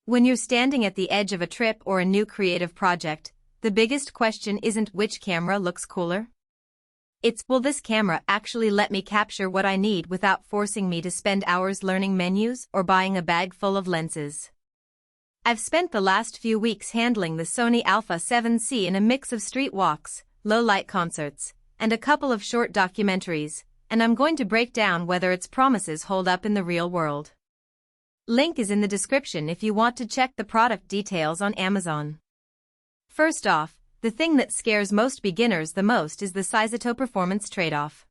When you're standing at the edge of a trip or a new creative project, the biggest question isn't which camera looks cooler. It's, will this camera actually let me capture what I need without forcing me to spend hours learning menus or buying a bag full of lenses? I've spent the last few weeks handling the Sony Alpha 7C in a mix of street walks, low-light concerts, and a couple of short documentaries, and I'm going to break down whether its promises hold up in the real world. Link is in the description if you want to check the product details on Amazon. First off, the thing that scares most beginners the most is the size-to-performance trade-off.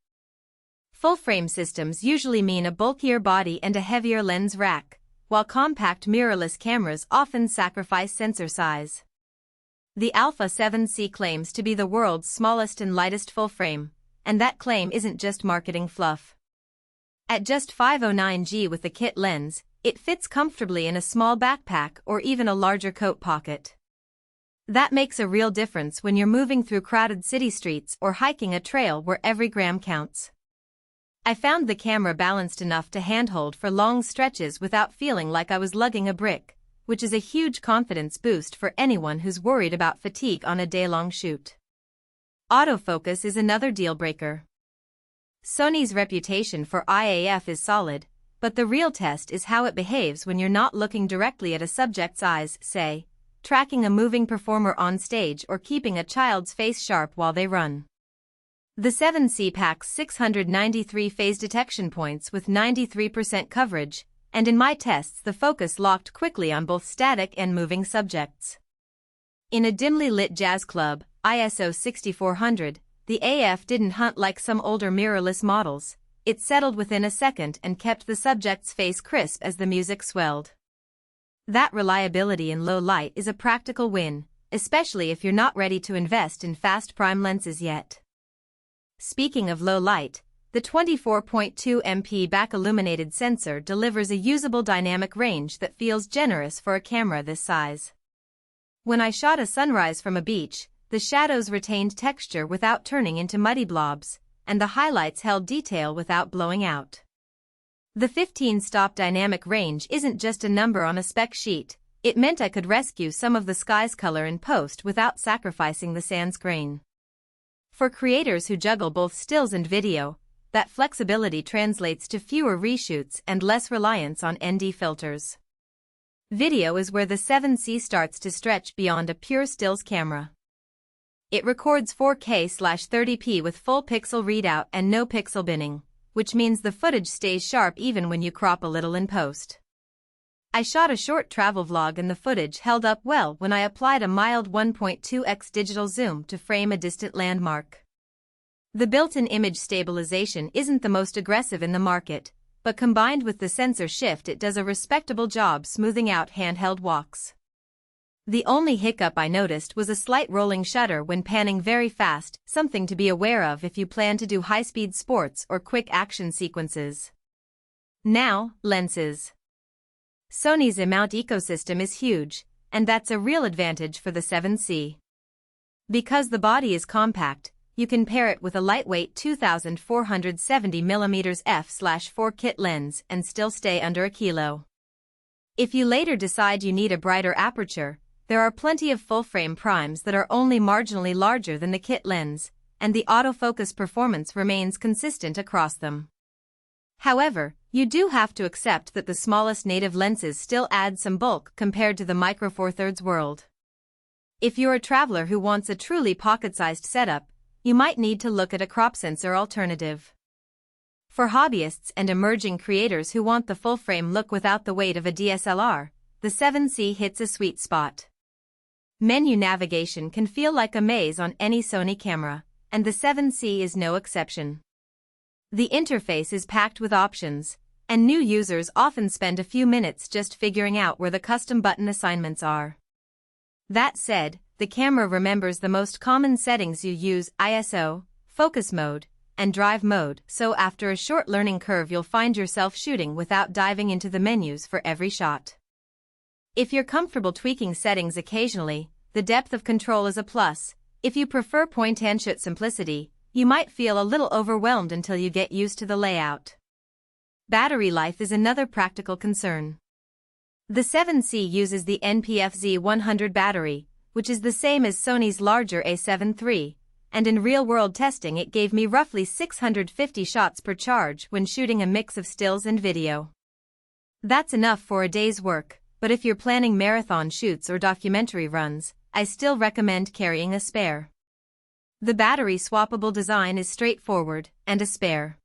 Full-frame systems usually mean a bulkier body and a heavier lens rack, while compact mirrorless cameras often sacrifice sensor size. The Alpha 7C claims to be the world's smallest and lightest full-frame, and that claim isn't just marketing fluff. At just 509G with the kit lens, it fits comfortably in a small backpack or even a larger coat pocket. That makes a real difference when you're moving through crowded city streets or hiking a trail where every gram counts. I found the camera balanced enough to handhold for long stretches without feeling like I was lugging a brick, which is a huge confidence boost for anyone who's worried about fatigue on a day-long shoot. Autofocus is another deal-breaker. Sony's reputation for IAF is solid, but the real test is how it behaves when you're not looking directly at a subject's eyes, say, tracking a moving performer on stage or keeping a child's face sharp while they run. The 7C packs 693 phase detection points with 93% coverage, and in my tests the focus locked quickly on both static and moving subjects. In a dimly lit jazz club, ISO 6400, the AF didn't hunt like some older mirrorless models. It settled within a second and kept the subject's face crisp as the music swelled. That reliability in low light is a practical win, especially if you're not ready to invest in fast prime lenses yet. Speaking of low light, the 24.2 MP back-illuminated sensor delivers a usable dynamic range that feels generous for a camera this size. When I shot a sunrise from a beach, the shadows retained texture without turning into muddy blobs, and the highlights held detail without blowing out. The 15-stop dynamic range isn't just a number on a spec sheet, it meant I could rescue some of the sky's color in post without sacrificing the sand's grain. For creators who juggle both stills and video, that flexibility translates to fewer reshoots and less reliance on ND filters. Video is where the 7C starts to stretch beyond a pure stills camera. It records 4K/30p with full pixel readout and no pixel binning, which means the footage stays sharp even when you crop a little in post. I shot a short travel vlog and the footage held up well when I applied a mild 1.2x digital zoom to frame a distant landmark. The built-in image stabilization isn't the most aggressive in the market, but combined with the sensor shift it does a respectable job smoothing out handheld walks. The only hiccup I noticed was a slight rolling shutter when panning very fast, something to be aware of if you plan to do high-speed sports or quick action sequences. Now, lenses. Sony's mount ecosystem is huge, and that's a real advantage for the 7C. Because the body is compact, you can pair it with a lightweight 2470mm f/4 kit lens and still stay under a kilo. If you later decide you need a brighter aperture, there are plenty of full-frame primes that are only marginally larger than the kit lens, and the autofocus performance remains consistent across them. However, you do have to accept that the smallest native lenses still add some bulk compared to the Micro Four Thirds world. If you're a traveler who wants a truly pocket-sized setup, you might need to look at a crop sensor alternative. For hobbyists and emerging creators who want the full-frame look without the weight of a DSLR, the 7C hits a sweet spot. Menu navigation can feel like a maze on any Sony camera, and the 7C is no exception. The interface is packed with options, and new users often spend a few minutes just figuring out where the custom button assignments are. That said, the camera remembers the most common settings you use: ISO, focus mode, and drive mode, so after a short learning curve you'll find yourself shooting without diving into the menus for every shot. If you're comfortable tweaking settings occasionally, the depth of control is a plus. If you prefer point-and-shoot simplicity, you might feel a little overwhelmed until you get used to the layout. Battery life is another practical concern. The 7C uses the NPFZ100 battery, which is the same as Sony's larger A7 III, and in real-world testing it gave me roughly 650 shots per charge when shooting a mix of stills and video. That's enough for a day's work, but if you're planning marathon shoots or documentary runs, I still recommend carrying a spare. The battery swappable design is straightforward, and a spare